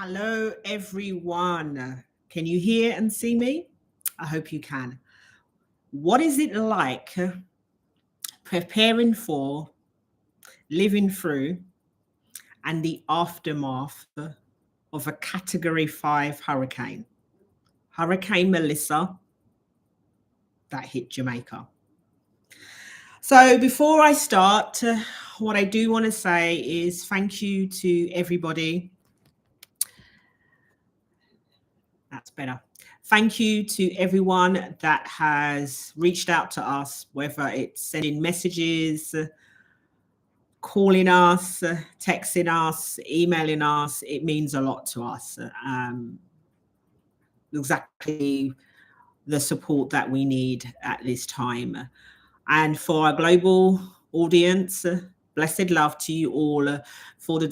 Hello, everyone. Can you hear and see me? I hope you can. What is it like preparing for, living through, and the aftermath of a Category 5 hurricane? Hurricane Melissa that hit Jamaica. So, before I start, what I do want to say is thank you to everybody. That's better. Thank you to everyone that has reached out to us, whether it's sending messages, calling us, texting us, emailing us. It means a lot to us. Exactly the support that we need at this time. And for our global audience, blessed love to you all for the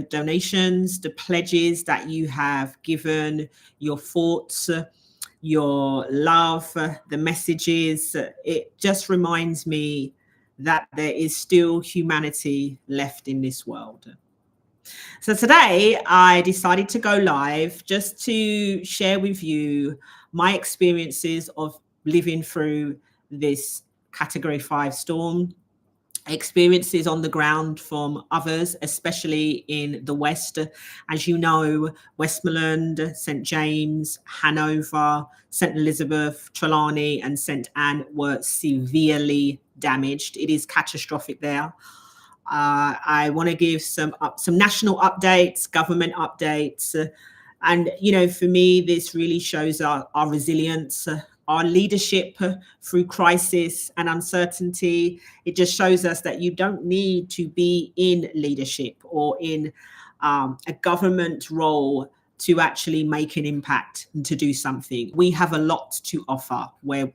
donations, the pledges that you have given, your thoughts, your love, the messages. It just reminds me that there is still humanity left in this world. So today I decided to go live just to share with you my experiences of living through this Category 5 storm, experiences on the ground from others, especially in the West. As you know, Westmoreland, St. James, Hanover, St. Elizabeth, Trelawney and St. Anne were severely damaged. It is catastrophic there. I want to give some national updates, government updates. And, for me, this really shows our resilience, our leadership through crisis and uncertainty. It just shows us that you don't need to be in leadership or in a government role to actually make an impact and to do something. We have a lot to offer where,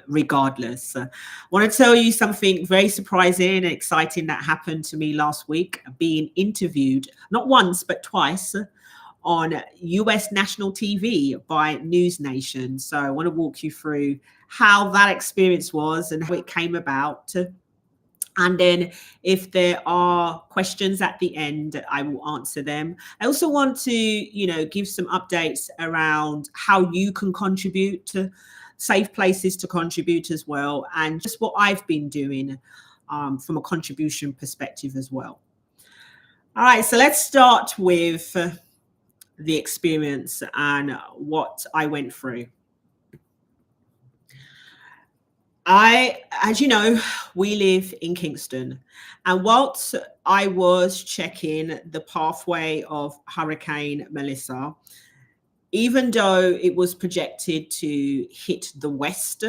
regardless. I want to tell you something very surprising and exciting that happened to me last week, being interviewed not once but twice on US national TV by News Nation. So I want to walk you through how that experience was and how it came about. And then if there are questions at the end, I will answer them. I also want to, give some updates around how you can contribute to safe places to contribute as well, and just what I've been doing from a contribution perspective as well. All right, so let's start with the experience and what I went through. As you know, we live in Kingston, and whilst I was checking the pathway of Hurricane Melissa, even though it was projected to hit the west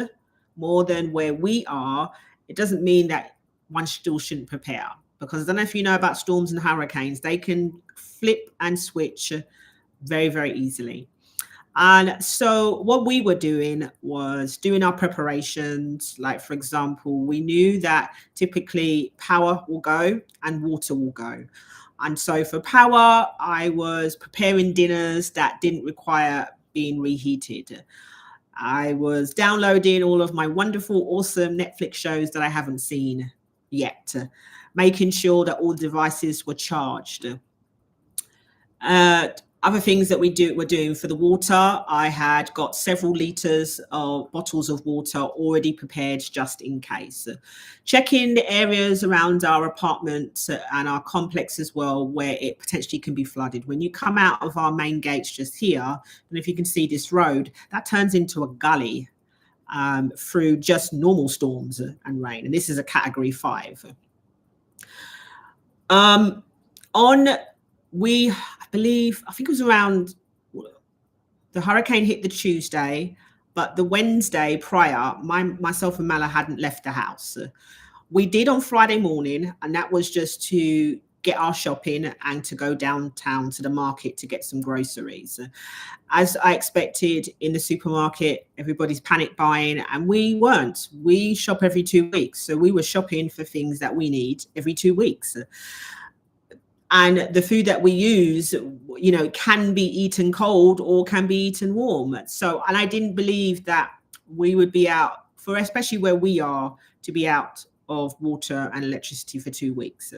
more than where we are, it doesn't mean that one still shouldn't prepare, because I don't know if you know about storms and hurricanes, they can flip and switch very, very easily. And so what we were doing was doing our preparations. Like, for example, we knew that typically power will go and water will go. And so for power, I was preparing dinners that didn't require being reheated. I was downloading all of my wonderful, awesome Netflix shows that I haven't seen yet, making sure that all devices were charged. Other things that we're doing for the water, I had got several liters of bottles of water already prepared just in case. Checking the areas around our apartment and our complex as well, where it potentially can be flooded. When you come out of our main gates just here, and if you can see this road, that turns into a gully through just normal storms and rain. And this is a Category 5. I think it was around, the hurricane hit the Tuesday, but the Wednesday prior, myself and Mala hadn't left the house. We did on Friday morning, and that was just to get our shopping and to go downtown to the market to get some groceries. As I expected in the supermarket, everybody's panic buying, and we weren't. We shop every 2 weeks, so we were shopping for things that we need every 2 weeks. And the food that we use, can be eaten cold or can be eaten warm. So, and I didn't believe that we would be out for, especially where we are, to be out of water and electricity for 2 weeks.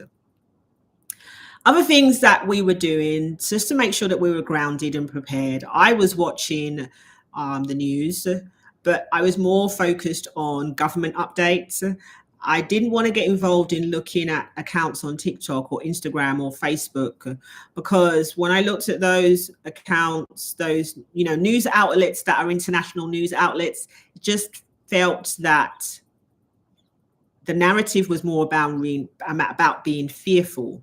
Other things that we were doing just to make sure that we were grounded and prepared. I was watching the news, but I was more focused on government updates. I didn't want to get involved in looking at accounts on TikTok or Instagram or Facebook, because when I looked at those accounts, those news outlets that are international news outlets, just felt that the narrative was more about being fearful.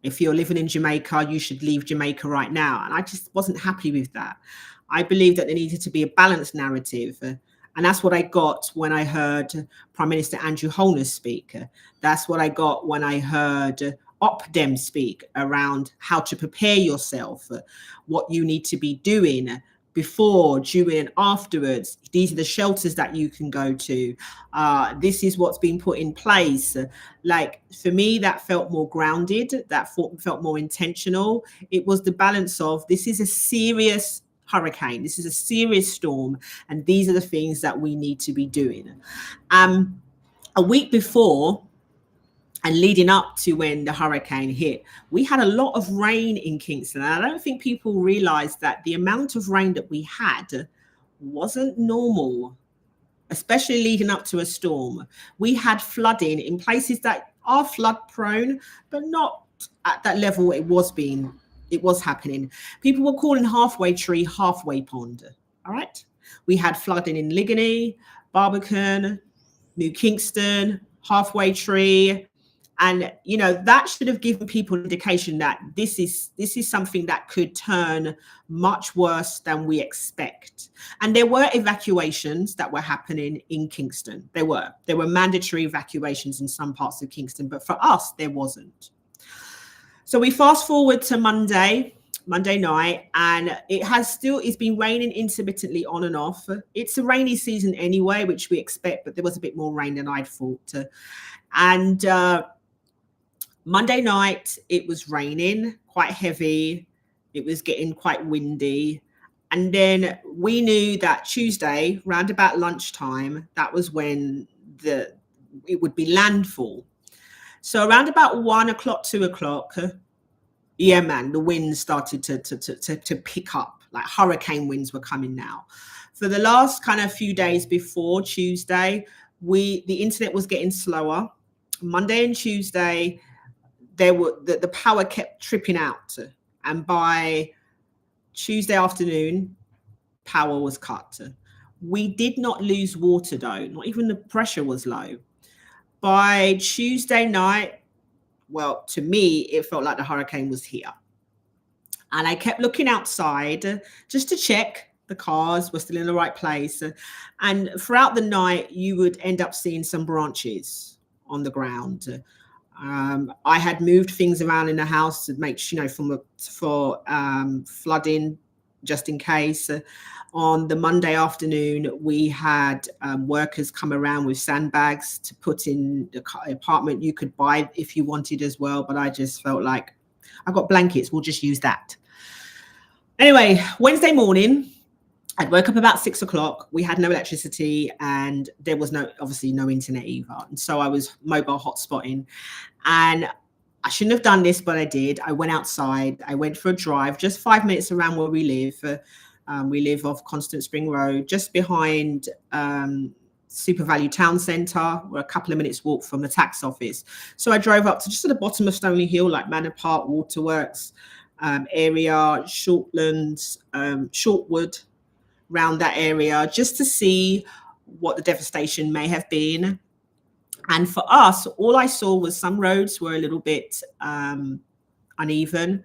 If you're living in Jamaica, you should leave Jamaica right now. And I just wasn't happy with that. I believe that there needed to be a balanced narrative. And that's what I got when I heard Prime Minister Andrew Holness speak. That's what I got when I heard OPDEM speak around how to prepare yourself, what you need to be doing before, during, and afterwards. These are the shelters that you can go to. This is what's been put in place. Like, for me, that felt more grounded, that felt more intentional. It was the balance of, this is a serious hurricane, this is a serious storm, and these are the things that we need to be doing. A week before and leading up to when the hurricane hit, we had a lot of rain in Kingston. And I don't think people realized that the amount of rain that we had wasn't normal, especially leading up to a storm. We had flooding in places that are flood prone, but not at that level it was happening. People were calling Halfway Tree Halfway Pond. All right. We had flooding in Ligony, Barbican, New Kingston, Halfway Tree. And, that should have given people an indication that this is something that could turn much worse than we expect. And there were evacuations that were happening in Kingston. There were mandatory evacuations in some parts of Kingston, but for us, there wasn't. So we fast forward to Monday night, and it's been raining intermittently on and off. It's a rainy season anyway, which we expect, but there was a bit more rain than I'd thought. And Monday night, it was raining quite heavy. It was getting quite windy. And then we knew that Tuesday, round about lunchtime, that was when it would be landfall. So around about 1 o'clock, 2 o'clock, yeah, man, the winds started to pick up. Like hurricane winds were coming now. For the last kind of few days before Tuesday, the internet was getting slower. Monday and Tuesday, the power kept tripping out. And by Tuesday afternoon, power was cut. We did not lose water though, not even the pressure was low. By Tuesday night, well, to me, it felt like the hurricane was here. And I kept looking outside just to check the cars were still in the right place. And throughout the night, you would end up seeing some branches on the ground. I had moved things around in the house to make sure, for flooding, just in case. On the Monday afternoon, we had workers come around with sandbags to put in the apartment. You could buy if you wanted as well, but I just felt like I've got blankets, we'll just use that. Anyway, Wednesday morning, I'd woke up about 6 o'clock. We had no electricity and there was obviously no internet either. And so I was mobile hotspotting, and I shouldn't have done this, but I did. I went outside. I went for a drive, just 5 minutes around where we live. We live off Constant Spring Road, just behind Super Value Town Centre. We're a couple of minutes walk from the tax office. So I drove up to just at the bottom of Stony Hill, like Manor Park, Waterworks area, Shortlands, Shortwood, around that area, just to see what the devastation may have been. And for us, all I saw was some roads were a little bit uneven.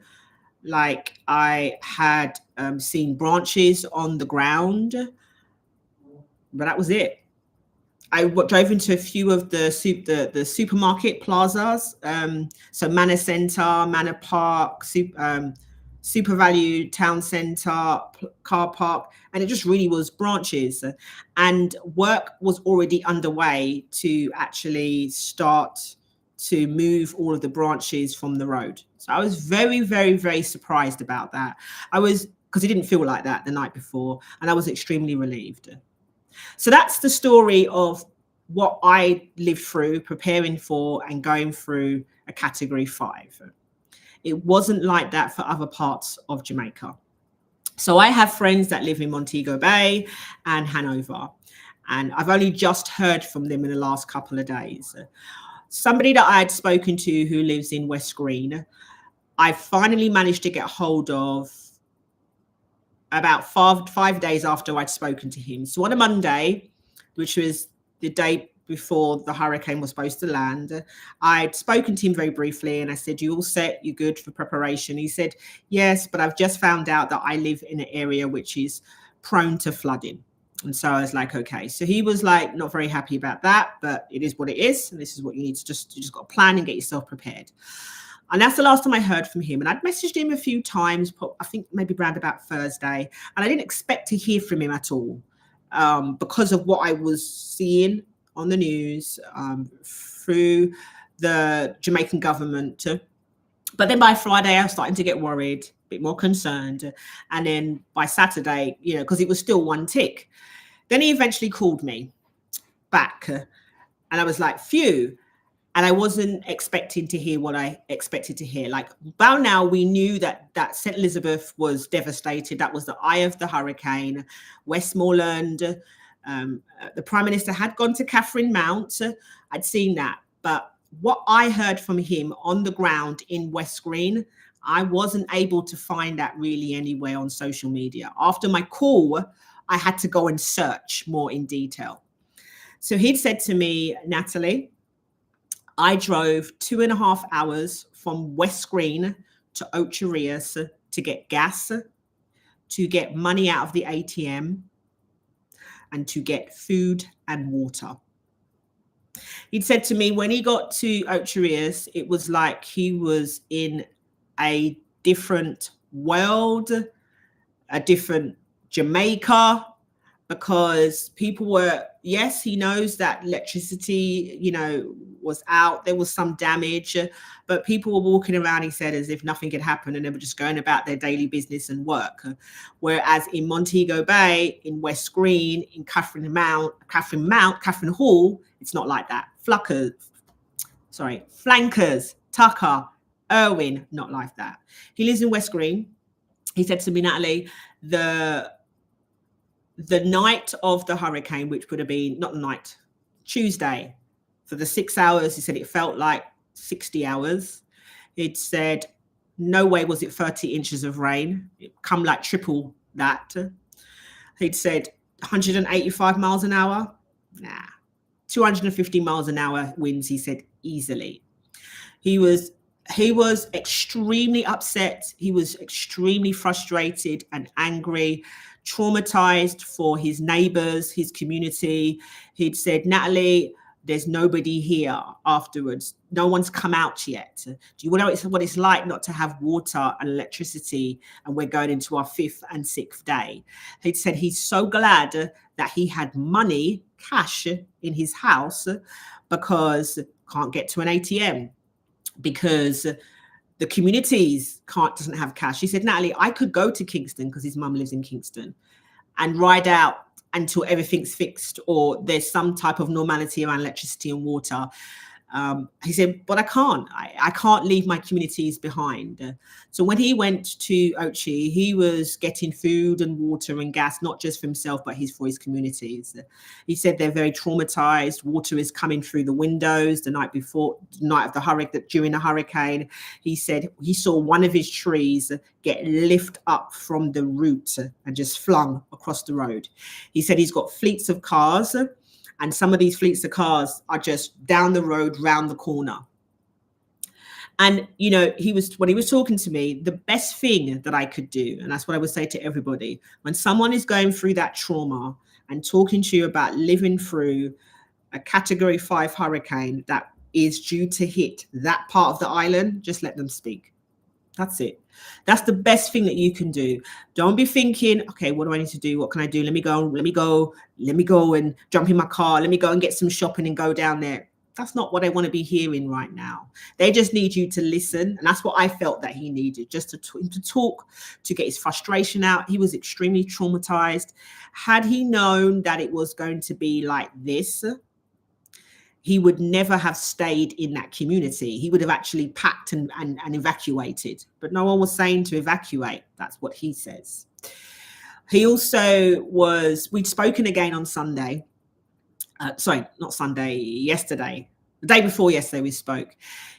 Like I had seen branches on the ground, but that was it. I drove into a few of the supermarket plazas, so Manor Centre, Manor Park, Super Value Town Centre, car park, and it just really was branches. And work was already underway to actually start to move all of the branches from the road. So I was very, very, very surprised about that. Because it didn't feel like that the night before, and I was extremely relieved. So that's the story of what I lived through, preparing for and going through a Category 5. It wasn't like that for other parts of Jamaica. So I have friends that live in Montego Bay and Hanover, and I've only just heard from them in the last couple of days. Somebody that I had spoken to who lives in West Green, I finally managed to get hold of about five days after I'd spoken to him. So on a Monday, which was the day before the hurricane was supposed to land, I'd spoken to him very briefly and I said, "You all set? You good for preparation?" He said, "Yes, but I've just found out that I live in an area which is prone to flooding." And so I was like, okay. So he was like, not very happy about that, but it is what it is. And this is what you need to you just got to plan and get yourself prepared. And that's the last time I heard from him. And I'd messaged him a few times, I think maybe around about Thursday. And I didn't expect to hear from him at all because of what I was seeing on the news through the Jamaican government. But then by Friday, I was starting to get worried, a bit more concerned. And then by Saturday, because it was still one tick. Then he eventually called me back. And I was like, phew. And I wasn't expecting to hear what I expected to hear. Like, by now, we knew that St. Elizabeth was devastated. That was the eye of the hurricane. Westmoreland, the Prime Minister had gone to Catherine Mount. I'd seen that. But what I heard from him on the ground in West Green, I wasn't able to find that really anywhere on social media. After my call, I had to go and search more in detail. So he'd said to me, "Natalie, I drove 2.5 hours from West Green to Ocho Rios to get gas, to get money out of the ATM, and to get food and water." He'd said to me when he got to Ocho Rios, it was like he was in a different world, a different Jamaica, because people were, yes, he knows that electricity, was out. There was some damage, but people were walking around, he said, as if nothing had happened and they were just going about their daily business and work. Whereas in Montego Bay, in West Green, in Catherine Hall, it's not like that. Flankers, Tucker, Irwin, not like that. He lives in West Green. He said to me, "Natalie, the night of the hurricane, which would have been, not the night, Tuesday, for the 6 hours, he said it felt like 60 hours. It said, no way was it 30 inches of rain. It come like triple that. He'd said 185 miles an hour. Nah, 250 miles an hour winds, he said, easily. He was extremely upset. He was extremely frustrated and angry, traumatized for his neighbors, his community. He'd said, "Natalie, there's nobody here afterwards. No one's come out yet. Do you know what it's like not to have water and electricity? And we're going into our 5th and 6th day." He'd said he's so glad that he had money, cash in his house, because can't get to an ATM, because the communities doesn't have cash. He said, "Natalie, I could go to Kingston," because his mum lives in Kingston, "and ride out until everything's fixed or there's some type of normality around electricity and water." He said, "But I can't. I can't leave my communities behind." So when he went to Ochi, he was getting food and water and gas, not just for himself, but for his communities. He said they're very traumatized. Water is coming through the windows the night of the hurricane, during the hurricane. He said he saw one of his trees get lifted up from the root and just flung across the road. He said he's got fleets of cars, and some of these fleets of cars are just down the road, round the corner. And, when he was talking to me, the best thing that I could do, and that's what I would say to everybody, when someone is going through that trauma and talking to you about living through a Category 5 hurricane that is due to hit that part of the island, just let them speak. That's it. That's the best thing that you can do. Don't be thinking, okay, what do I need to do? What can I do? Let me go and jump in my car. Let me go and get some shopping and go down there. That's not what I want to be hearing right now. They just need you to listen. And that's what I felt that he needed, just to talk, to get his frustration out. He was extremely traumatized. Had he known that it was going to be like this, he would never have stayed in that community. He would have actually packed and evacuated, but no one was saying to evacuate. That's what he says. He also we'd spoken again on Sunday. Sorry, not Sunday, yesterday. The day before yesterday we spoke.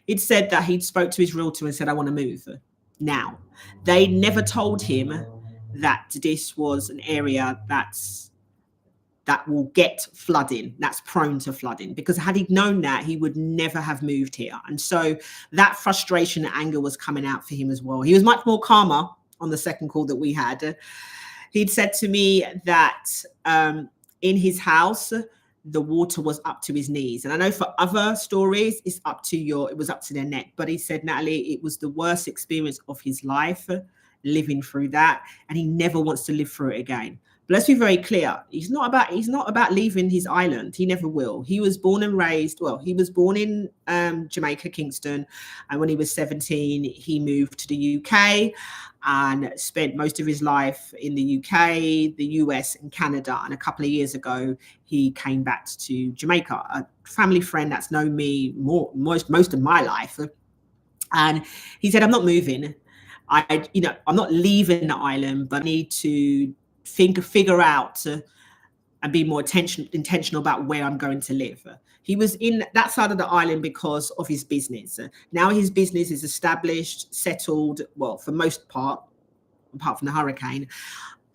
He'd said that he'd spoke to his realtor and said, I want to move now. They never told him that this was an area that will get flooding, that's prone to flooding, because had he known that, he would never have moved here. And so that frustration and anger was coming out for him as well. He was much more calmer on the second call that we had. He'd said to me that in his house, the water was up to his knees. And I know for other stories, it was up to their neck. But he said, Natalie, it was the worst experience of his life living through that. And he never wants to live through it again. But let's be very clear. He's not about leaving his island. He never will. He was born and raised. Well, he was born in Jamaica, Kingston. And when he was 17, he moved to the UK and spent most of his life in the UK, the US, and Canada. And a couple of years ago, he came back to Jamaica. A family friend that's known me most of my life. And he said, I'm not moving. I'm not leaving the island, but I need to figure out and be more intentional about where I'm going to live. He was in that side of the island because of his business. Now his business is established, settled, well, for most part, apart from the hurricane.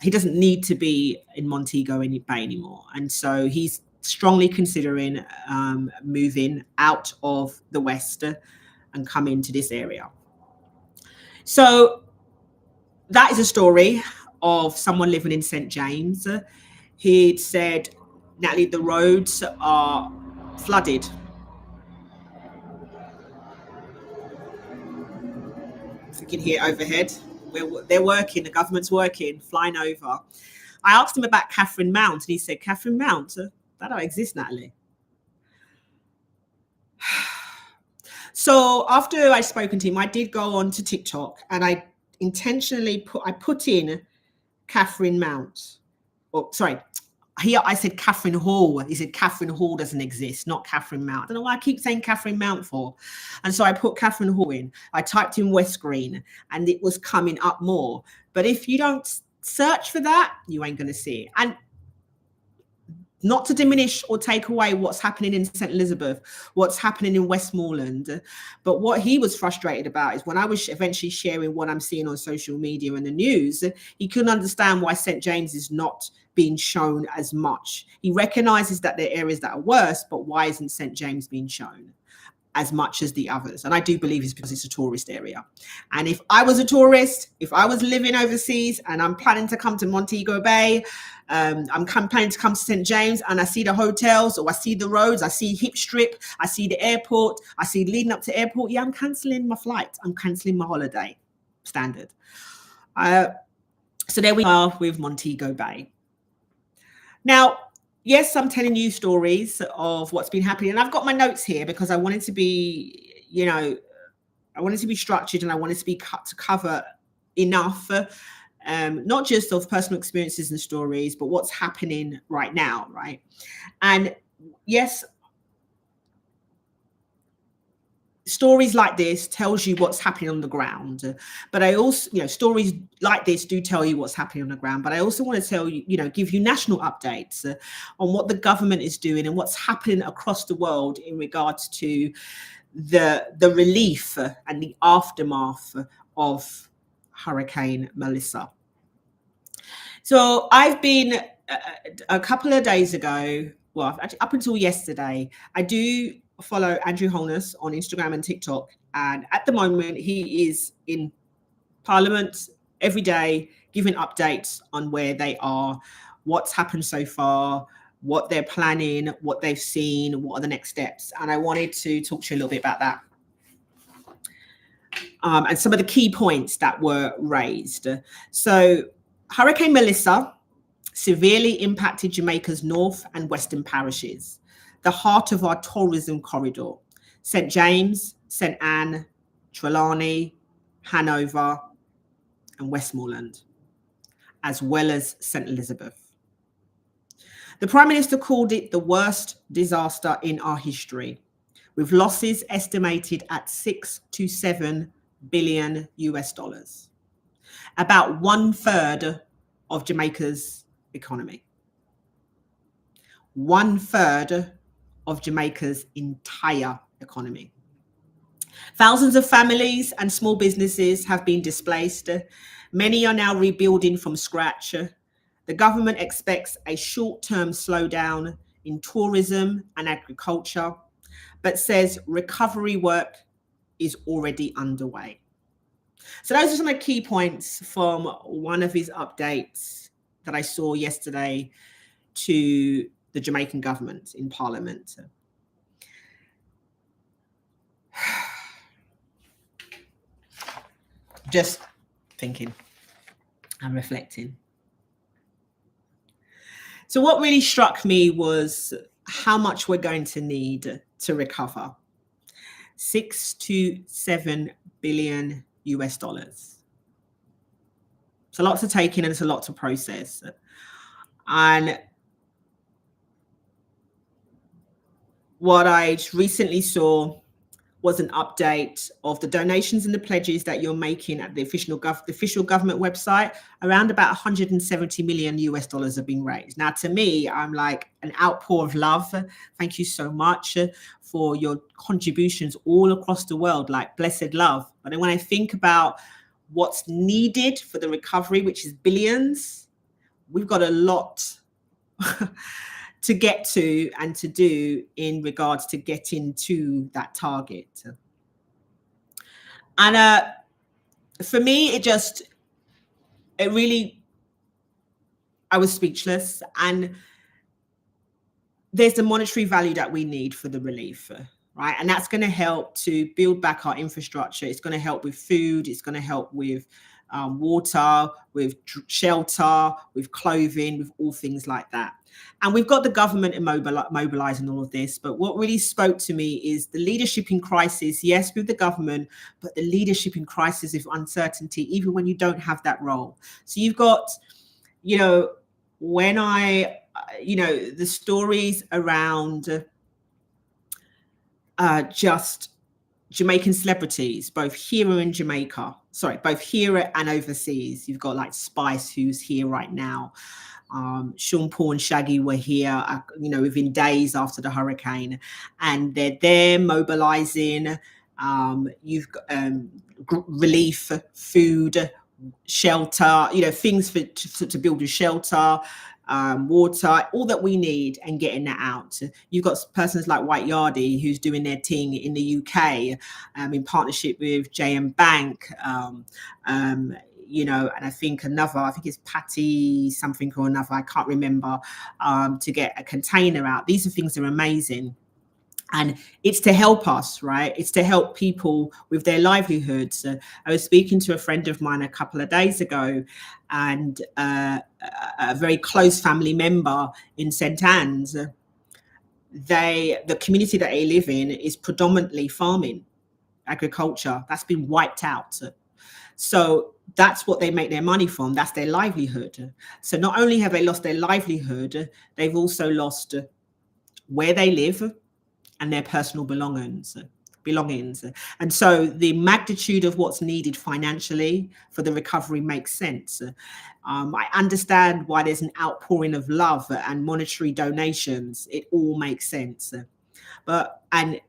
He doesn't need to be in Montego Bay anymore. And so he's strongly considering moving out of the West and come into this area. So that is a story of someone living in St. James. He'd said, Natalie, the roads are flooded. If you can hear overhead, they're working, the government's working, flying over. I asked him about Catherine Mount, and he said, Catherine Mount? That don't exist, Natalie. So after I'd spoken to him, I did go on to TikTok, and I intentionally put in Catherine Mount. Oh, sorry. Here I said Catherine Hall. He said Catherine Hall doesn't exist, not Catherine Mount. I don't know why I keep saying Catherine Mount for. And so I put Catherine Hall in. I typed in West Green, and it was coming up more. But if you don't search for that, you ain't going to see it. And not to diminish or take away what's happening in St. Elizabeth, what's happening in Westmoreland. But what he was frustrated about is when I was eventually sharing what I'm seeing on social media and the news, he couldn't understand why St. James is not being shown as much. He recognizes that there are areas that are worse, but why isn't St. James being shown as much as the others? And I do believe it's because it's a tourist area. And if I was a tourist, if I was living overseas and I'm planning to come to Montego Bay, I'm planning to come to St. James, and I see the hotels, or I see the roads, I see Hip Strip, I see the airport, I see leading up to airport, yeah, I'm cancelling my flight. I'm cancelling my holiday. Standard. So there we are with Montego Bay. Now, yes, I'm telling you stories of what's been happening. And I've got my notes here because I wanted to be, I wanted to be structured, and I wanted to be cut to cover enough, not just of personal experiences and stories, but what's happening right now, right? And yes, stories like this tells you what's happening on the ground, but I also, stories like this do tell you what's happening on the ground, but I also want to tell you, give you national updates on what the government is doing and what's happening across the world in regards to the relief and the aftermath of Hurricane Melissa. So I've been a couple of days ago, well, actually up until yesterday, I do follow Andrew Holness on Instagram and TikTok. And at the moment, he is in Parliament every day, giving updates on where they are, what's happened so far, what they're planning, what they've seen, what are the next steps. And I wanted to talk to you a little bit about that. And some of the key points that were raised. So Hurricane Melissa severely impacted Jamaica's north and western parishes, the heart of our tourism corridor: St. James, St. Anne, Trelawney, Hanover, and Westmoreland, as well as St. Elizabeth. The Prime Minister called it the worst disaster in our history, with losses estimated at 6 to 7 billion US dollars, about 1/3 of Jamaica's economy. 1/3 of Jamaica's entire economy. Thousands of families and small businesses have been displaced. Many are now rebuilding from scratch. The government expects a short-term slowdown in tourism and agriculture, but says recovery work is already underway. So those are some of the key points from one of his updates that I saw yesterday to the Jamaican government in Parliament. Just thinking and reflecting. So what really struck me was how much we're going to need to recover. 6 to 7 billion US dollars. It's a lot to take in and it's a lot to process. And what I recently saw was an update of the donations and the pledges that you're making at the official government website. Around about 170 million US dollars have been raised. Now, to me, I'm like an outpour of love. Thank you so much for your contributions all across the world, like blessed love. But then when I think about what's needed for the recovery, which is billions, we've got a lot to get to and to do in regards to getting to that target. And for me, I was speechless. And there's the monetary value that we need for the relief, right? And that's going to help to build back our infrastructure. It's going to help with food. It's going to help with water, with shelter, with clothing, with all things like that. And we've got the government mobilizing all of this. But what really spoke to me is the leadership in crisis, yes, with the government, but the leadership in crisis of uncertainty, even when you don't have that role. So you've got, the stories around just Jamaican celebrities, both here and overseas. You've got like Spice, who's here right now. Sean Paul and Shaggy were here, within days after the hurricane, and they're there mobilizing. You've got relief, food, shelter, things to build a shelter, water, all that we need, and getting that out. You've got persons like White Yardie who's doing their thing in the UK, in partnership with JM Bank. And I think it's Patty something or another, I can't remember, to get a container out. These are things that are amazing. And it's to help us, right? It's to help people with their livelihoods. I was speaking to a friend of mine a couple of days ago, and a very close family member in St. Anne's, the community that they live in is predominantly farming, agriculture. That's been wiped out. So that's what they make their money from. That's their livelihood. So not only have they lost their livelihood, they've also lost where they live and their personal belongings. And so the magnitude of what's needed financially for the recovery makes sense. I understand why there's an outpouring of love and monetary donations. It all makes sense. From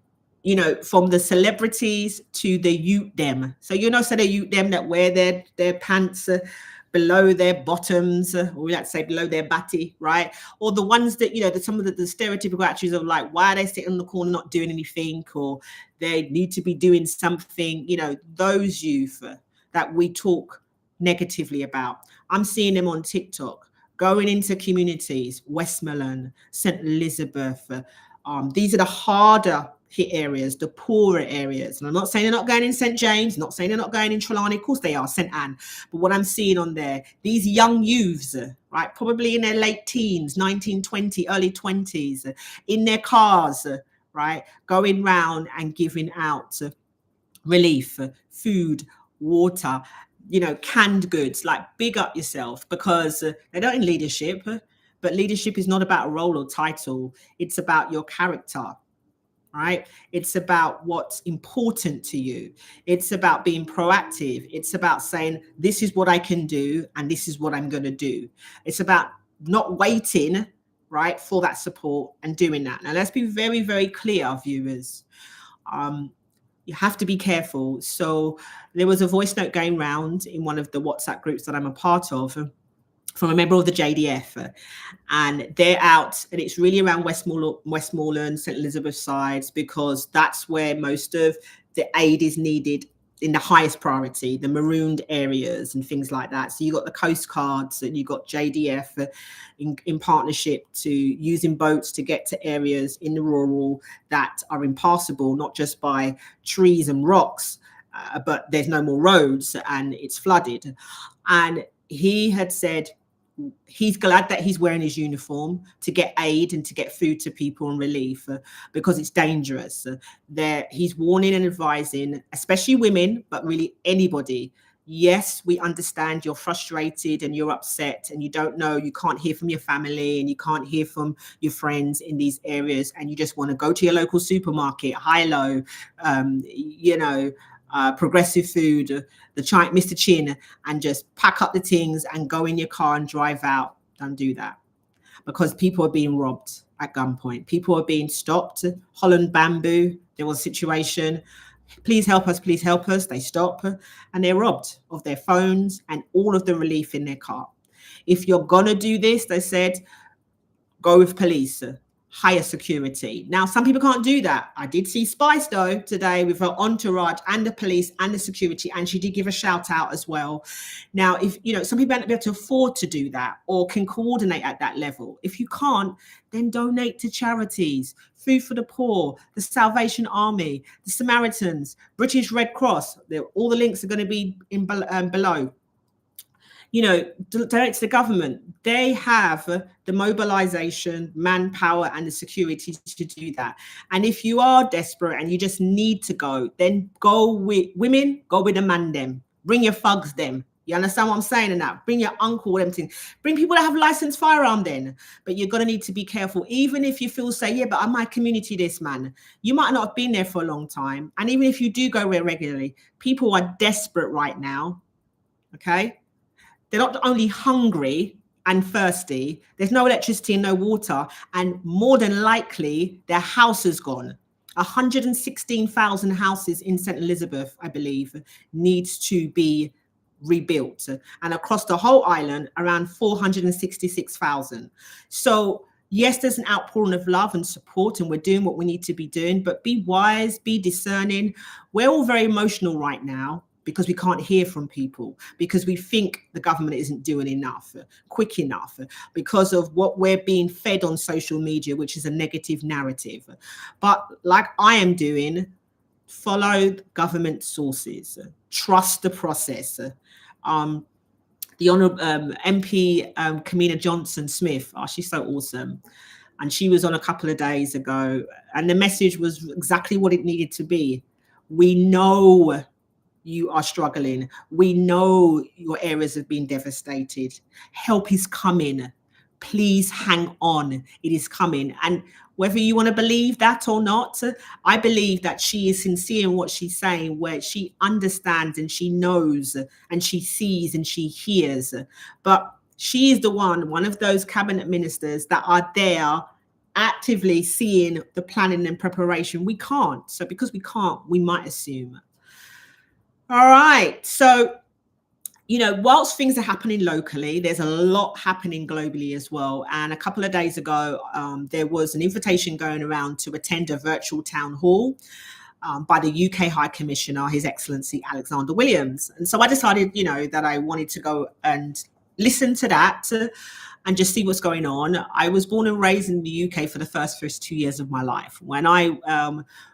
the celebrities to the youth them. So the youth them that wear their pants below their bottoms, or we like to say below their batty, right? Or the ones that, some of the stereotypical attitudes of like, why are they sitting in the corner not doing anything, or they need to be doing something, those youth that we talk negatively about. I'm seeing them on TikTok, going into communities, Westmoreland, St. Elizabeth. These are the harder hit areas, the poorer areas. And I'm not saying they're not going in St. James, not saying they're not going in Trelawney, of course they are, St. Anne. But what I'm seeing on there, these young youths, right, probably in their late teens, 19, 20, early 20s, in their cars, right, going round and giving out relief, food, water, canned goods. Like, big up yourself, because they're not in leadership, But leadership is not about a role or title. It's about your character, right? It's about what's important to you. It's about being proactive. It's about saying, this is what I can do and this is what I'm going to do. It's about not waiting, right, for that support and doing that. Now, let's be very, very clear, viewers. You have to be careful. So there was a voice note going round in one of the WhatsApp groups that I'm a part of from a member of the JDF, and they're out, and it's really around Westmoreland, St. Elizabeth sides, because that's where most of the aid is needed in the highest priority, the marooned areas and things like that. So you got the Coast Guards and you got JDF in partnership to using boats to get to areas in the rural that are impassable, not just by trees and rocks, but there's no more roads and it's flooded. And he had said he's glad that he's wearing his uniform to get aid and to get food to people and relief, because it's dangerous. He's warning and advising, especially women, but really anybody. Yes, we understand you're frustrated and you're upset and you don't know, you can't hear from your family and you can't hear from your friends in these areas, and you just want to go to your local supermarket, high-low, progressive food, Mr. Chin, and just pack up the things and go in your car and drive out. Don't do that, because people are being robbed at gunpoint. People are being stopped. Holland Bamboo, there was a situation. Please help us, please help us. They stop and they're robbed of their phones and all of the relief in their car. If you're gonna do this, they said, go with police. Higher security. Now, some people can't do that. I did see Spice though today with her entourage and the police and the security, and she did give a shout out as well. Now, if some people might be able to afford to do that or can coordinate at that level. If you can't, then donate to charities, Food for the Poor, the Salvation Army, the Samaritans, British Red Cross. All the links are going to be in below. Direct to the government. They have the mobilization, manpower, and the security to do that. And if you are desperate and you just need to go, then go with women, go with the man them. Bring your thugs them. You understand what I'm saying in that? Bring your uncle, them things. Bring people that have licensed firearm then. But you're going to need to be careful. Even if you feel, say, yeah, but I'm my community, this man. You might not have been there for a long time. And even if you do go there regularly, people are desperate right now. Okay? They're not only hungry and thirsty, there's no electricity and no water, and more than likely their house is gone. 116,000 houses in St. Elizabeth, I believe, needs to be rebuilt. And across the whole island, around 466,000. So yes, there's an outpouring of love and support, and we're doing what we need to be doing, but be wise, be discerning. We're all very emotional right now, because we can't hear from people, because we think the government isn't doing enough, quick enough, because of what we're being fed on social media, which is a negative narrative. But like I am doing, follow government sources, trust the process. The Honourable MP Kamina Johnson-Smith, she's so awesome. And she was on a couple of days ago, and the message was exactly what it needed to be. We know you are struggling. We know your areas have been devastated. Help is coming. Please hang on. It is coming. And whether you want to believe that or not, I believe that she is sincere in what she's saying, where she understands and she knows and she sees and she hears. But she is the one of those cabinet ministers that are there actively seeing the planning and preparation. We can't. So because we can't, we might assume. All right. So, whilst things are happening locally, there's a lot happening globally as well. And a couple of days ago, there was an invitation going around to attend a virtual town hall by the UK High Commissioner, His Excellency Alexander Williams. And so I decided, that I wanted to go and listen to that and just see what's going on. I was born and raised in the UK for the first 2 years of my life. When I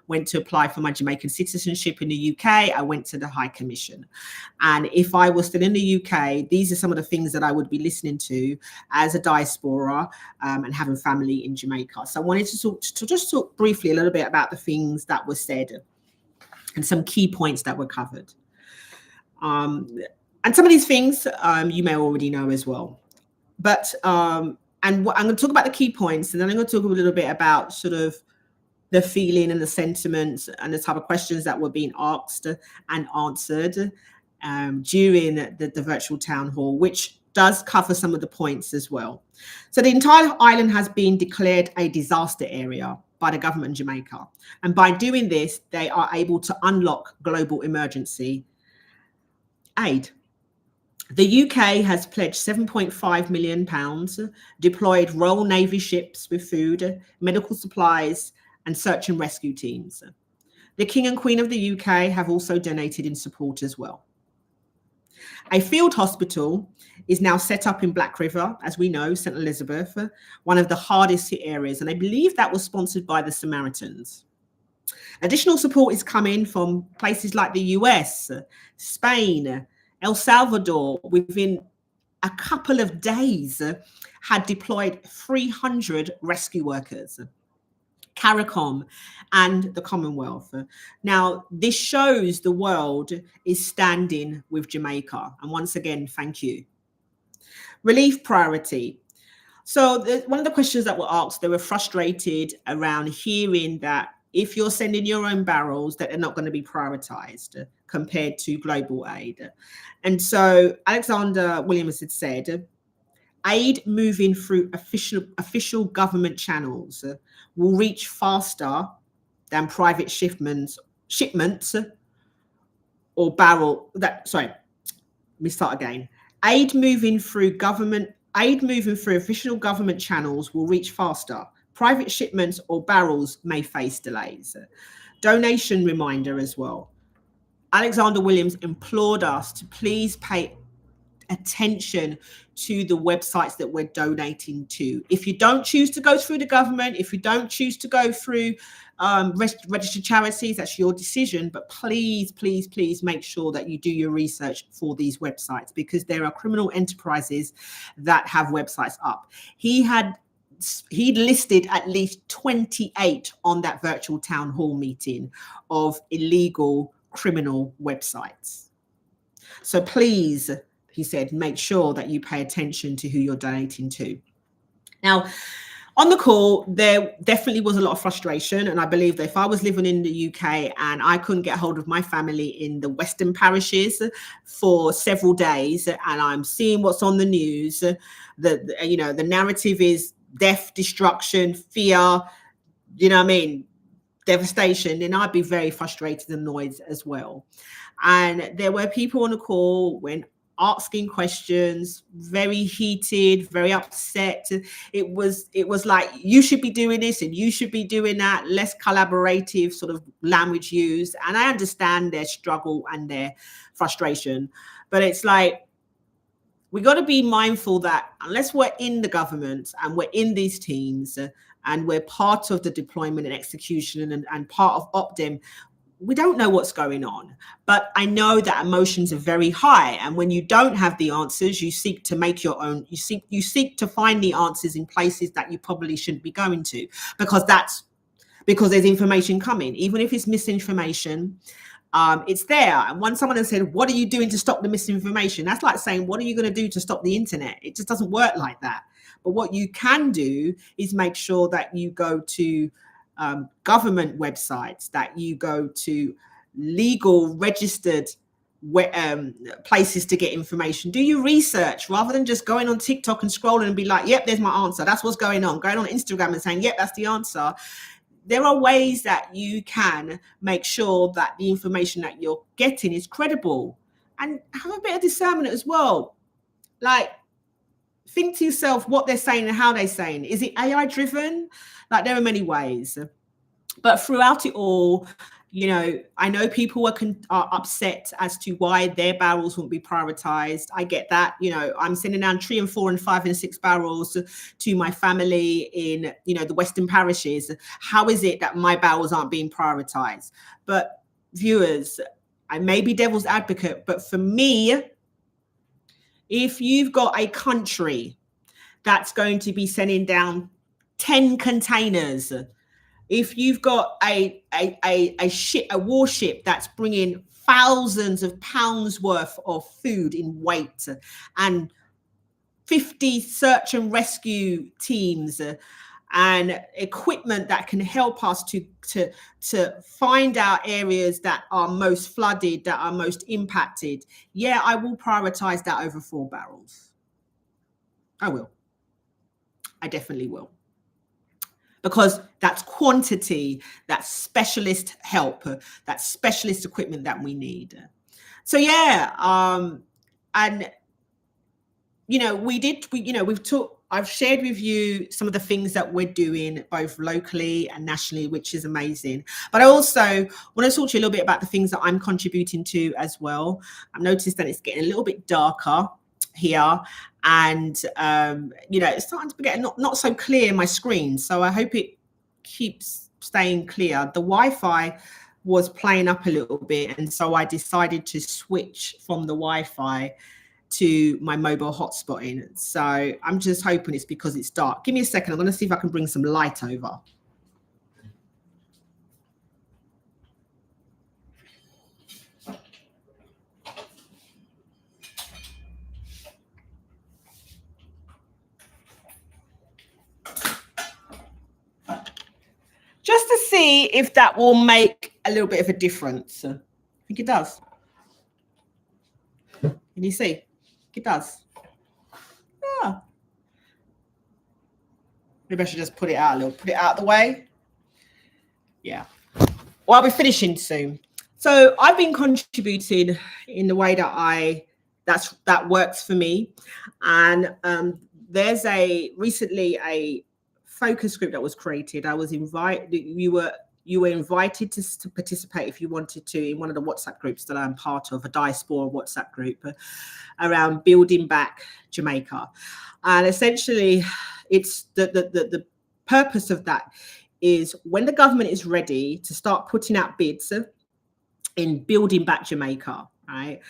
went to apply for my Jamaican citizenship in the UK, I went to the High Commission. And if I was still in the UK, these are some of the things that I would be listening to as a diaspora and having family in Jamaica. So I wanted to just talk briefly a little bit about the things that were said and some key points that were covered. And some of these things you may already know as well. But I'm going to talk about the key points, and then I'm going to talk a little bit about sort of the feeling and the sentiments and the type of questions that were being asked and answered during the virtual town hall, which does cover some of the points as well. So the entire island has been declared a disaster area by the government of Jamaica. And by doing this, they are able to unlock global emergency aid. The UK has pledged £7.5 million, deployed Royal Navy ships with food, medical supplies, and search and rescue teams. The King and Queen of the UK have also donated in support as well. A field hospital is now set up in Black River, as we know, St. Elizabeth, one of the hardest hit areas, and I believe that was sponsored by the Samaritans. Additional support is coming from places like the US, Spain, El Salvador. Within a couple of days had deployed 300 rescue workers. CARICOM and the Commonwealth. Now, this shows the world is standing with Jamaica. And once again, thank you. Relief priority. So one of the questions that were asked, they were frustrated around hearing that if you're sending your own barrels, that they're not going to be prioritized compared to global aid. And so Alexander Williams had said, aid moving through official government channels will reach faster than private shipments or barrel that. Sorry, let me start again. Aid moving through official government channels will reach faster. Private shipments or barrels may face delays. Donation reminder as well. Alexander Williams implored us to please pay attention to the websites that we're donating to. If you don't choose to go through the government, if you don't choose to go through registered charities, that's your decision. But please, please, please make sure that you do your research for these websites, because there are criminal enterprises that have websites up. He listed at least 28 on that virtual town hall meeting of illegal criminal websites. So please, he said, make sure that you pay attention to who you're donating to. Now, on the call, there definitely was a lot of frustration. And I believe that if I was living in the UK and I couldn't get hold of my family in the Western parishes for several days, and I'm seeing what's on the news, the narrative is death, destruction, fear, devastation, then I'd be very frustrated and annoyed as well. And there were people on the call when asking questions, very heated, very upset. It was like, you should be doing this and you should be doing that, less collaborative sort of language used. And I understand their struggle and their frustration, but it's like, we got to be mindful that unless we're in the government and we're in these teams and we're part of the deployment and execution and part of Optim, we don't know what's going on. But I know that emotions are very high. And when you don't have the answers, you seek to make your own. You seek to find the answers in places that you probably shouldn't be going to, because there's information coming, even if it's misinformation. It's there. And once someone has said, what are you doing to stop the misinformation? That's like saying, what are you going to do to stop the internet? It just doesn't work like that. But what you can do is make sure that you go to government websites, that you go to legal registered places to get information. Do your research rather than just going on TikTok and scrolling and be like, yep, there's my answer. That's what's going on. Going on Instagram and saying, yep, that's the answer. There are ways that you can make sure that the information that you're getting is credible, and have a bit of discernment as well. Like, think to yourself what they're saying and how they're saying. Is it AI driven? Like, there are many ways. But throughout it all, I know people are upset as to why their barrels won't be prioritized. I get that. I'm sending down 3 and 4 and 5 and 6 barrels to my family in, the Western parishes. How is it that my barrels aren't being prioritized? But viewers, I may be devil's advocate, but for me, if you've got a country that's going to be sending down 10 containers, if you've got a warship that's bringing thousands of pounds worth of food in weight and 50 search and rescue teams and equipment that can help us to find out areas that are most flooded, that are most impacted. Yeah, I will prioritize that over 4 barrels. I will. I definitely will. Because that's quantity, that's specialist help, that's specialist equipment that we need. So yeah, and I've shared with you some of the things that we're doing both locally and nationally, which is amazing. But I also want to talk to you a little bit about the things that I'm contributing to as well. I've noticed that it's getting a little bit darker here, and it's starting to get not so clear in my screen. So I hope it keeps staying clear. The Wi-Fi was playing up a little bit, and so I decided to switch from the Wi-Fi to my mobile hotspot in. So I'm just hoping it's because it's dark. Give me a second. I'm going to see if I can bring some light over. Just to see if that will make a little bit of a difference. I think it does. Can you see? It does. Yeah. Maybe I should just put it out of the way. Yeah. Well, I'll be finishing soon. So I've been contributing in the way that works for me. And there's recently a focus group that was created. You were invited to participate if you wanted to in one of the WhatsApp groups that I'm part of, a diaspora WhatsApp group around building back Jamaica. And essentially it's the purpose of that is when the government is ready to start putting out bids in building back Jamaica, right?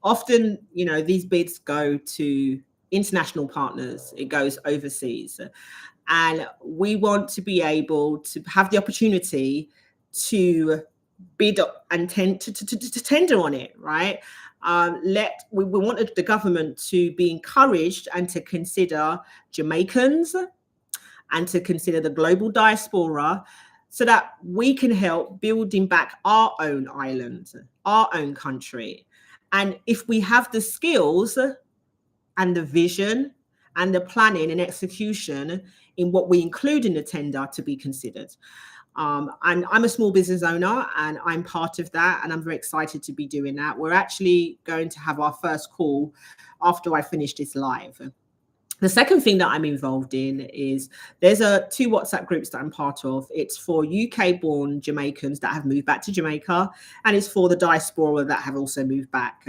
Often, these bids go to international partners, it goes overseas. And we want to be able to have the opportunity to bid and to tender on it, right? We wanted the government to be encouraged and to consider Jamaicans and to consider the global diaspora so that we can help building back our own island, our own country. And if we have the skills and the vision and the planning and execution in what we include in the tender to be considered. And I'm a small business owner and I'm part of that. And I'm very excited to be doing that. We're actually going to have our first call after I finish this live. The second thing that I'm involved in is there's 2 WhatsApp groups that I'm part of. It's for UK-born Jamaicans that have moved back to Jamaica, and it's for the diaspora that have also moved back.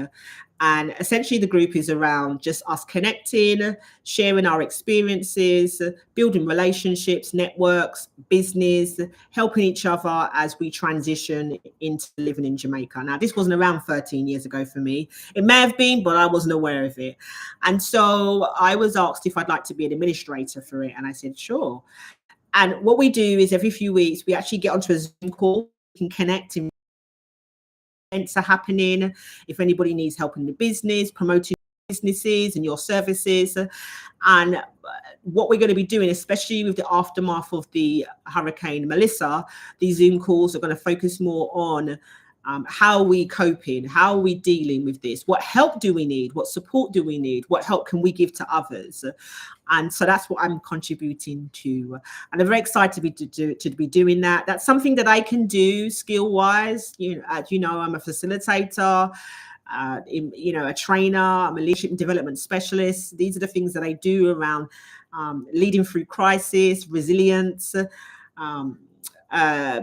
And essentially the group is around just us connecting, sharing our experiences, building relationships, networks, business, helping each other as we transition into living in Jamaica. Now, this wasn't around 13 years ago for me. It may have been, but I wasn't aware of it. And so I was asked if I'd like to be an administrator for it. And I said, sure. And what we do is every few weeks, we actually get onto a Zoom call, we can connect in events are happening, if anybody needs help in the business, promoting businesses and your services. And what we're going to be doing, especially with the aftermath of the Hurricane Melissa, these Zoom calls are going to focus more on how are we coping, how are we dealing with this, what help do we need, what support do we need, what help can we give to others. And so that's what I'm contributing to, and I'm very excited to be doing that. That's something that I can do skill wise. As you know, I'm a facilitator, a trainer, I'm a leadership and development specialist. These are the things that I do around leading through crisis, resilience,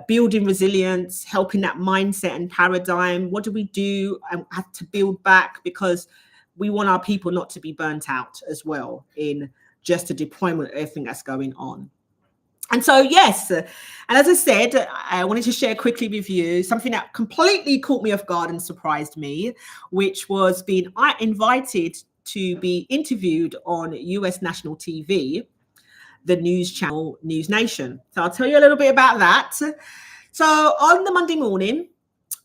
building resilience, helping that mindset and paradigm. What do we do and have to build back, because we want our people not to be burnt out as well in just the deployment of everything that's going on. And so, yes, and as I said, I wanted to share quickly with you something that completely caught me off guard and surprised me, which was being invited to be interviewed on US national TV, the news channel News Nation. So I'll tell you a little bit about that. So on the Monday morning,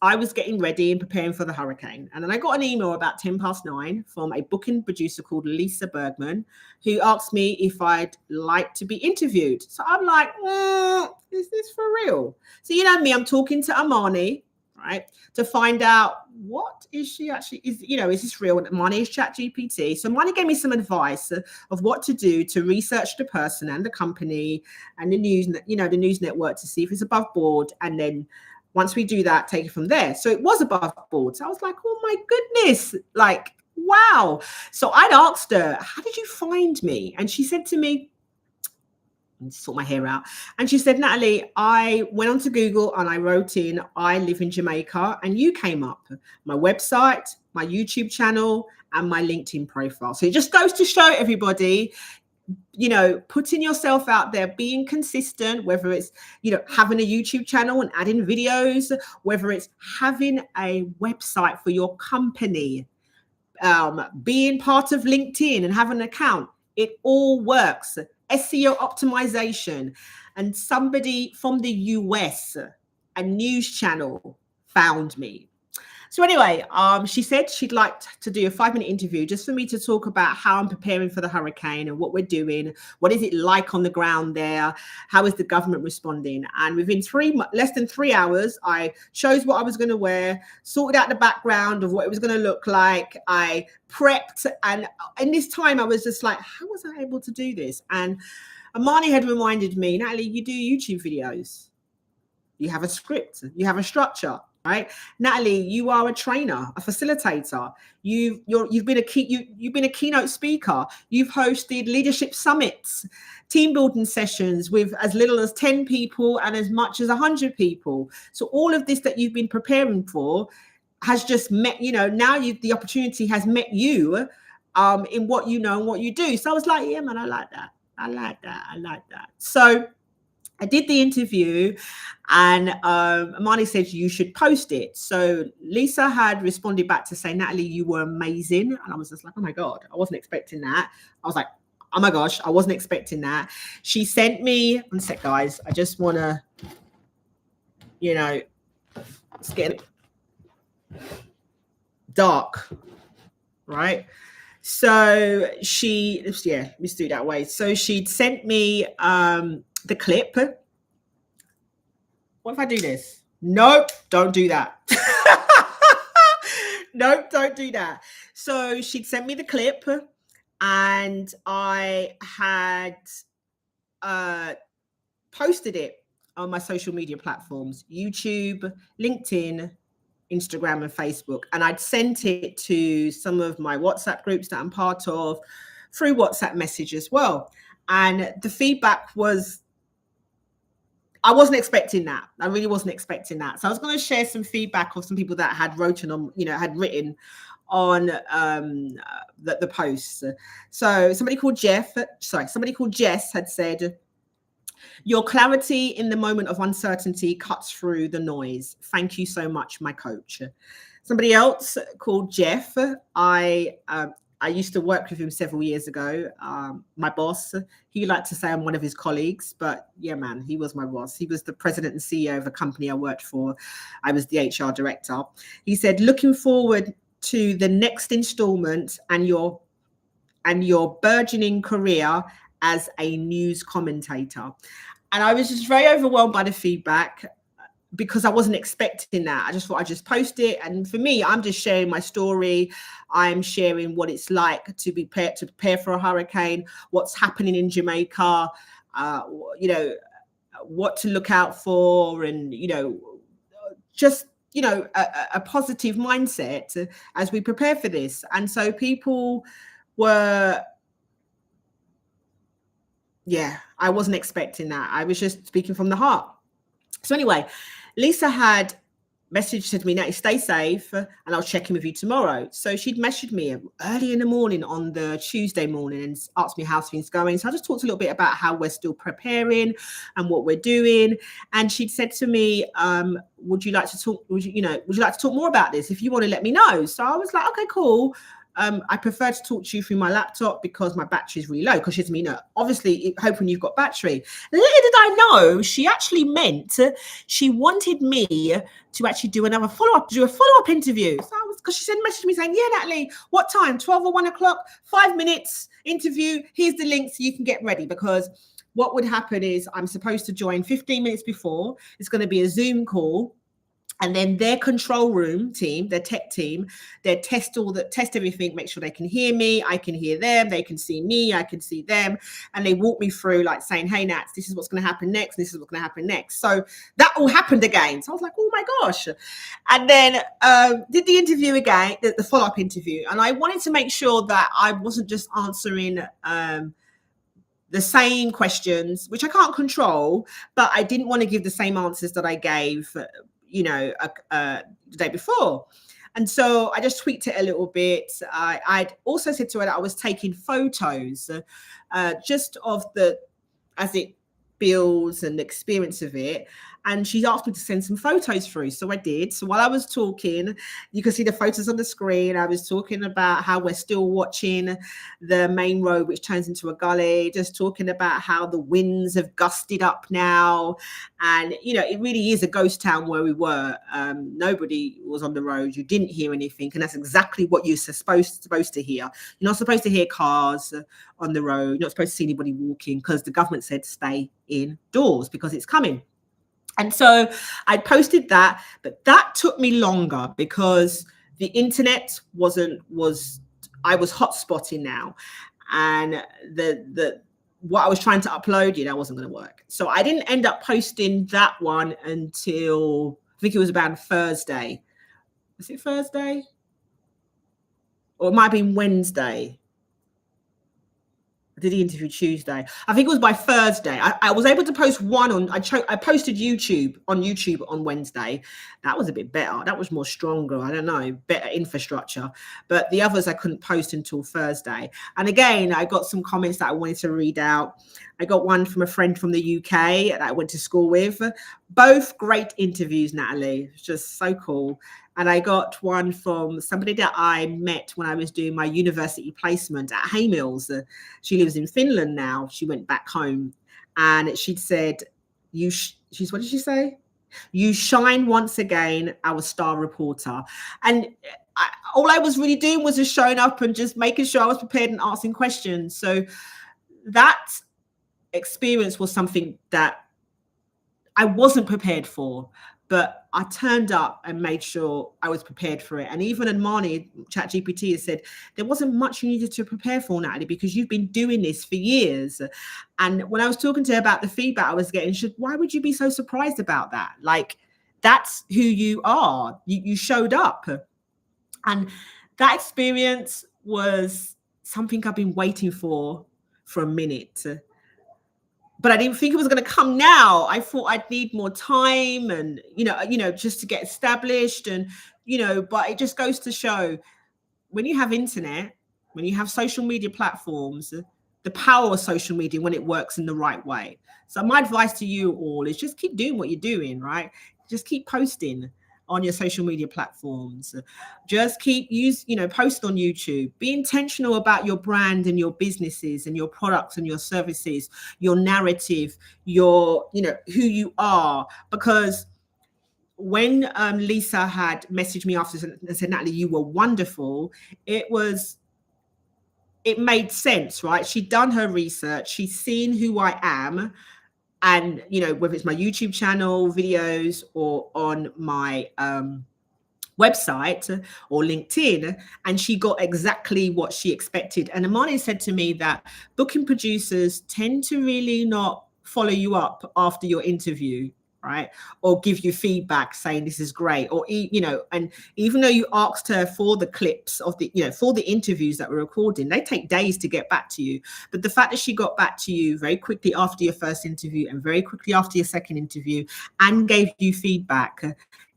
I was getting ready and preparing for the hurricane. And then I got an email about 9:10 from a booking producer called Lisa Bergman, who asked me if I'd like to be interviewed. So I'm like, is this for real? So you know me, I'm talking to Amani, right, to find out what is she actually, is this real? Amani is ChatGPT. So Amani gave me some advice of what to do to research the person and the company and the news, the news network, to see if it's above board. And then once we do that, take it from there. So it was above board. So I was like, oh my goodness, like, wow. So I'd asked her, how did you find me? And she said to me, sort my hair out. And she said, Natalie, I went onto Google and I wrote in, I live in Jamaica, and you came up. My website, my YouTube channel, and my LinkedIn profile. So it just goes to show everybody, putting yourself out there, being consistent, whether it's, having a YouTube channel and adding videos, whether it's having a website for your company, being part of LinkedIn and having an account. It all works. SEO optimization. And somebody from the US, a news channel, found me. So anyway, she said she'd like to do a 5-minute interview just for me to talk about how I'm preparing for the hurricane and what we're doing. What is it like on the ground there? How is the government responding? And within less than 3 hours, I chose what I was going to wear, sorted out the background of what it was going to look like. I prepped. And in this time, I was just like, how was I able to do this? And Amani had reminded me, Natalie, you do YouTube videos. You have a script. You have a structure. Right, Natalie, you are a trainer, a facilitator. You've been a keynote speaker. You've hosted leadership summits, team building sessions with as little as 10 people and as much as 100 people. So all of this that you've been preparing for has just met. Now the opportunity has met you in what you know and what you do. So I was like, yeah, man, I like that. So I did the interview, and Amani said you should post it. So Lisa had responded back to say, Natalie, you were amazing. And I was just like, oh my God, I wasn't expecting that. I was like, oh my gosh, I wasn't expecting that. She sent me, one sec, guys. I just want to, it's getting dark, right? So let's do that way. So she'd sent me the clip. What if I do this? Nope, don't do that. Nope, don't do that. So she'd sent me the clip, and I had posted it on my social media platforms, YouTube, LinkedIn, Instagram, and Facebook. And I'd sent it to some of my WhatsApp groups that I'm part of through WhatsApp message as well. And the feedback was, I wasn't expecting that. I really wasn't expecting that. So I was going to share some feedback of some people that had written on the posts. So somebody called Jess had said, your clarity in the moment of uncertainty cuts through the noise. Thank you so much, my coach. Somebody else called Jeff. I used to work with him several years ago. My boss, he liked to say I'm one of his colleagues, but yeah, man, he was my boss. He was the president and CEO of a company I worked for. I was the HR director. He said, looking forward to the next installment and your burgeoning career as a news commentator. And I was just very overwhelmed by the feedback, because I wasn't expecting that. I just thought I'd just post it. And for me, I'm just sharing my story. I'm sharing what it's like to prepare for a hurricane, what's happening in Jamaica, what to look out for, and, just, a positive mindset as we prepare for this. And so people were, I wasn't expecting that. I was just speaking from the heart. So anyway, Lisa had messaged me, Natalie, stay safe, and I'll check in with you tomorrow. So she'd messaged me early in the morning on the Tuesday morning and asked me how things going. So I just talked a little bit about how we're still preparing and what we're doing. And she'd said to me, would you like to talk more about this? If you want to let me know. So I was like, okay, cool. I prefer to talk to you through my laptop because my battery is really low. Because she said to me, no, obviously hoping you've got battery. Little did I know, she actually meant she wanted me to actually do a follow-up interview. So because she said, messaged me saying, yeah, Natalie, what time? 12 or 1 o'clock, 5 minutes interview. Here's the link so you can get ready. Because what would happen is I'm supposed to join 15 minutes before. It's going to be a Zoom call. And then their control room team, their tech team, they test everything, make sure they can hear me, I can hear them, they can see me, I can see them. And they walk me through like saying, hey, Nats, this is what's going to happen next. This is what's going to happen next. So that all happened again. So I was like, oh my gosh. And then did the interview again, the follow-up interview. And I wanted to make sure that I wasn't just answering the same questions, which I can't control, but I didn't want to give the same answers that I gave the day before. And so I just tweaked it a little bit. I'd also said to her that I was taking photos just of as it builds and the experience of it. And she asked me to send some photos through. So I did. So while I was talking, you can see the photos on the screen. I was talking about how we're still watching the main road, which turns into a gully, just talking about how the winds have gusted up now. And, it really is a ghost town where we were. Nobody was on the road. You didn't hear anything. And that's exactly what you're supposed to hear. You're not supposed to hear cars on the road. You're not supposed to see anybody walking because the government said stay indoors because it's coming. And so I posted that, but that took me longer because the internet I was hotspotting now, and what I was trying to upload, that wasn't going to work. So I didn't end up posting that one until I think it was about Thursday. Was it Thursday? Or it might have been Wednesday. I did the interview Tuesday. I think it was by Thursday. I was able to post one I posted on YouTube on Wednesday. That was a bit better. That was more stronger. I don't know, better infrastructure. But the others I couldn't post until Thursday. And again, I got some comments that I wanted to read out. I got one from a friend from the UK that I went to school with. Both great interviews, Natalie. It's just so cool. And I got one from somebody that I met when I was doing my university placement at Haymills. She lives in Finland now. She went back home, and she said, what did she say? You shine once again, our star reporter. And all I was really doing was just showing up and just making sure I was prepared and asking questions. So that experience was something that I wasn't prepared for, but I turned up and made sure I was prepared for it. And even Admani, ChatGPT, has said there wasn't much you needed to prepare for, Natalie, because you've been doing this for years. And when I was talking to her about the feedback I was getting, she said, why would you be so surprised about that? Like, that's who you are. You showed up. And that experience was something I've been waiting for a minute. But I didn't think it was going to come now. I thought I'd need more time and, just to get established and, but it just goes to show when you have internet, when you have social media platforms, the power of social media when it works in the right way. So my advice to you all is just keep doing what you're doing, right? Just keep posting on your social media platforms. Just keep post on YouTube. Be intentional about your brand and your businesses and your products and your services, your narrative, your, who you are. Because when Lisa had messaged me after and said, Natalie, you were wonderful, it made sense, right? She'd done her research. She's seen who I am. And, whether it's my YouTube channel, videos, or on my website or LinkedIn, and she got exactly what she expected. And Amani said to me that booking producers tend to really not follow you up after your interview, right? Or give you feedback saying this is great, or, and even though you asked her for the clips of for the interviews that we're recording, they take days to get back to you. But the fact that she got back to you very quickly after your first interview and very quickly after your second interview and gave you feedback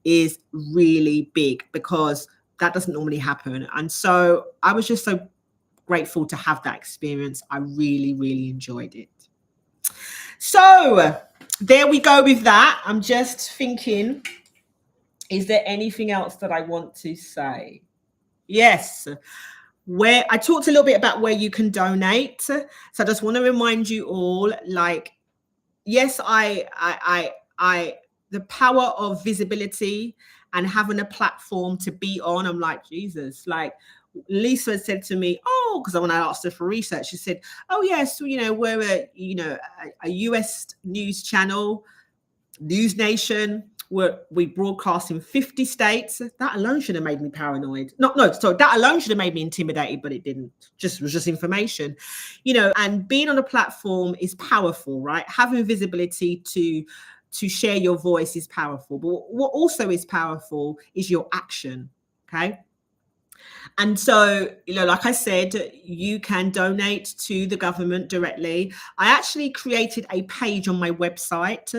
is really big, because that doesn't normally happen. And so I was just so grateful to have that experience. I really, really enjoyed it. So there we go with that. I'm just thinking, is there anything else that I want to say? Yes. where I talked a little bit about where you can donate. So I just want to remind you all, like, yes, the power of visibility and having a platform to be on. I'm like, Jesus, like Lisa said to me, oh, because when I asked her for research, she said, oh yes, we're a US news channel, News Nation. We broadcast in 50 states. That alone should have made me paranoid. That alone should have made me intimidated, but it didn't. It was just information, and being on a platform is powerful, right? Having visibility to share your voice is powerful. But what also is powerful is your action, okay? And so, like I said, you can donate to the government directly. I actually created a page on my website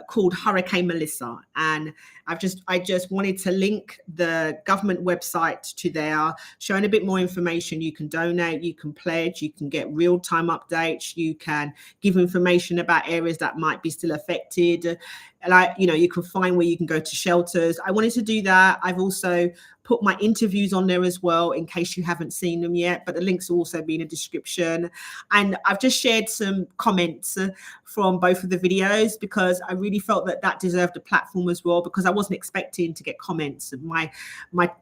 called Hurricane Melissa, and I just wanted to link the government website to there, showing a bit more information. You can donate, you can pledge, you can get real-time updates, you can give information about areas that might be still affected. Like, you can find where you can go to shelters. I wanted to do that. I've also put my interviews on there as well, in case you haven't seen them yet, but the links will also be in the description. And I've just shared some comments from both of the videos, because I really felt that deserved a platform as well, because I wasn't expecting to get comments. My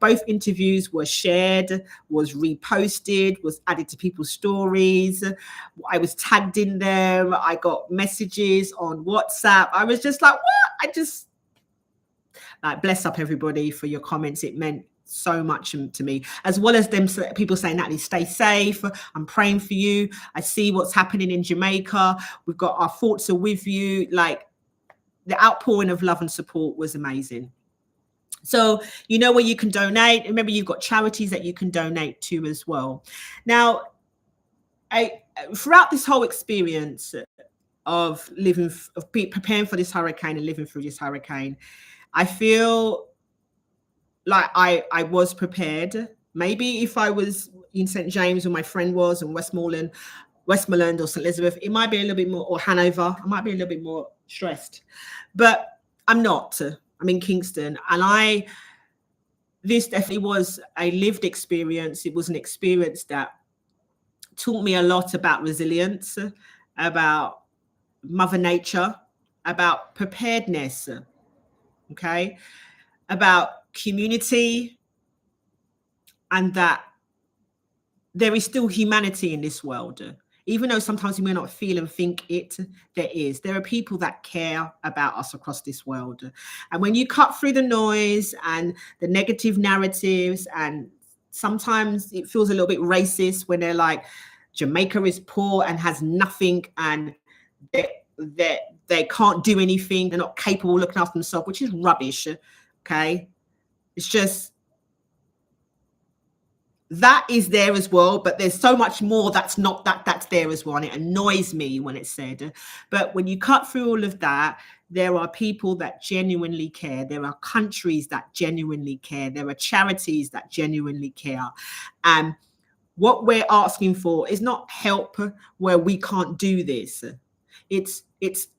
both interviews were shared, was reposted, was added to people's stories. I was tagged in them. I got messages on WhatsApp. I was just like, what? I just, like, bless up everybody for your comments. It meant so much to me, as well as them people saying, Natalie, stay safe, I'm praying for you, I see what's happening in Jamaica, we've got our thoughts are with you. Like, the outpouring of love and support was amazing. So where you can donate. Remember, you've got charities that you can donate to as well. Now, throughout this whole experience of preparing for this hurricane and living through this hurricane, I feel like I was prepared. Maybe if I was in St. James where my friend was, in Westmoreland or St. Elizabeth, it might be a little bit more, or Hanover, I might be a little bit more stressed. But I'm not. I'm in Kingston, and this definitely was a lived experience. It was an experience that taught me a lot about resilience, about Mother Nature, about preparedness, okay, about community, and that there is still humanity in this world. Even though sometimes we may not feel and think it, there are people that care about us across this world. And when you cut through the noise and the negative narratives, and sometimes it feels a little bit racist when they're like, Jamaica is poor and has nothing, and they can't do anything, they're not capable of looking after themselves, which is rubbish, okay? It's just, that is there as well, but there's so much more that's not that's there as well, and it annoys me when it's said. But when you cut through all of that, there are people that genuinely care, there are countries that genuinely care, there are charities that genuinely care. And what we're asking for is not help where we can't do this. It's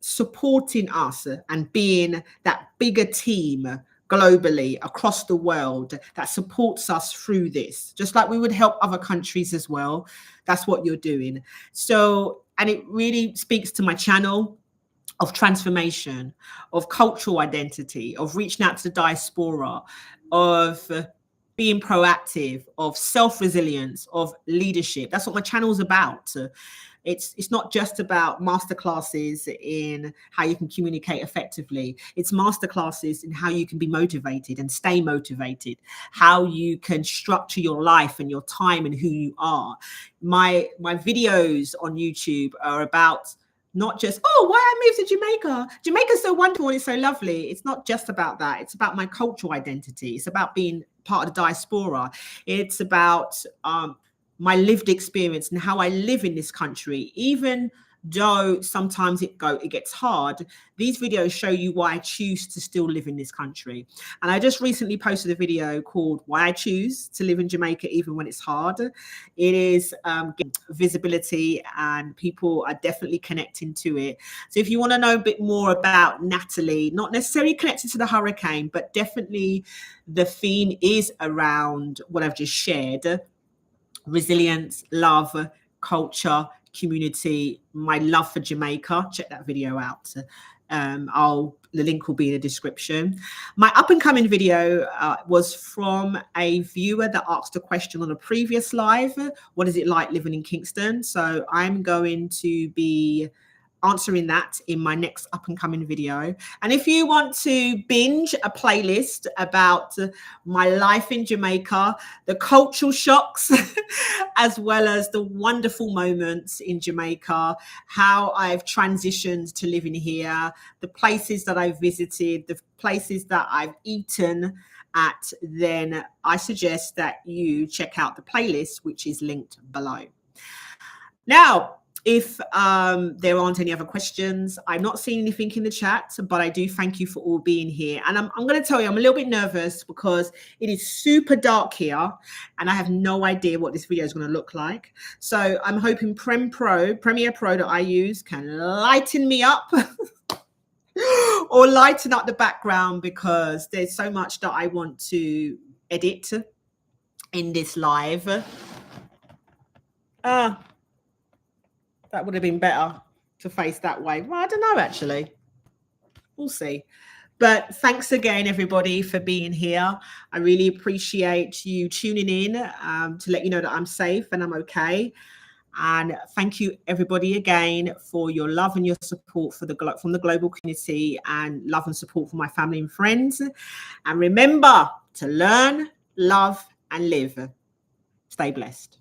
supporting us and being that bigger team globally across the world that supports us through this, just like we would help other countries as well. That's what you're doing. So, and it really speaks to my channel of transformation, of cultural identity, of reaching out to the diaspora, of being proactive, of self-resilience, of leadership. That's what my channel is about. It's not just about masterclasses in how you can communicate effectively. It's masterclasses in how you can be motivated and stay motivated, how you can structure your life and your time and who you are. My videos on YouTube are about not just, oh, why I moved to Jamaica. Jamaica's so wonderful and it's so lovely. It's not just about that. It's about my cultural identity. It's about being part of the diaspora. It's about my lived experience and how I live in this country, even though sometimes it gets hard, these videos show you why I choose to still live in this country. And I just recently posted a video called Why I Choose to Live in Jamaica Even When It's Hard. It is visibility, and people are definitely connecting to it. So if you want to know a bit more about Natalie, not necessarily connected to the hurricane, but definitely the theme is around what I've just shared: resilience, love, culture, community, my love for Jamaica. Check that video out. The link will be in the description. My up and coming video was from a viewer that asked a question on a previous live. What is it like living in Kingston? So I'm going to be answering that in my next up and coming video. And if you want to binge a playlist about my life in Jamaica, the cultural shocks, as well as the wonderful moments in Jamaica, how I've transitioned to living here, the places that I've visited, the places that I've eaten at, then I suggest that you check out the playlist, which is linked below. Now, if there aren't any other questions, I'm not seeing anything in the chat, but I do thank you for all being here. And I'm going to tell you, I'm a little bit nervous because it is super dark here and I have no idea what this video is going to look like. So I'm hoping Premiere Pro that I use can lighten me up or lighten up the background, because there's so much that I want to edit in this live. That would have been better to face that way. Well, I don't know, actually. We'll see. But thanks again, everybody, for being here. I really appreciate you tuning in to let you know that I'm safe and I'm okay. And thank you, everybody, again, for your love and your support from the global community, and love and support for my family and friends. And remember to learn, love, and live. Stay blessed.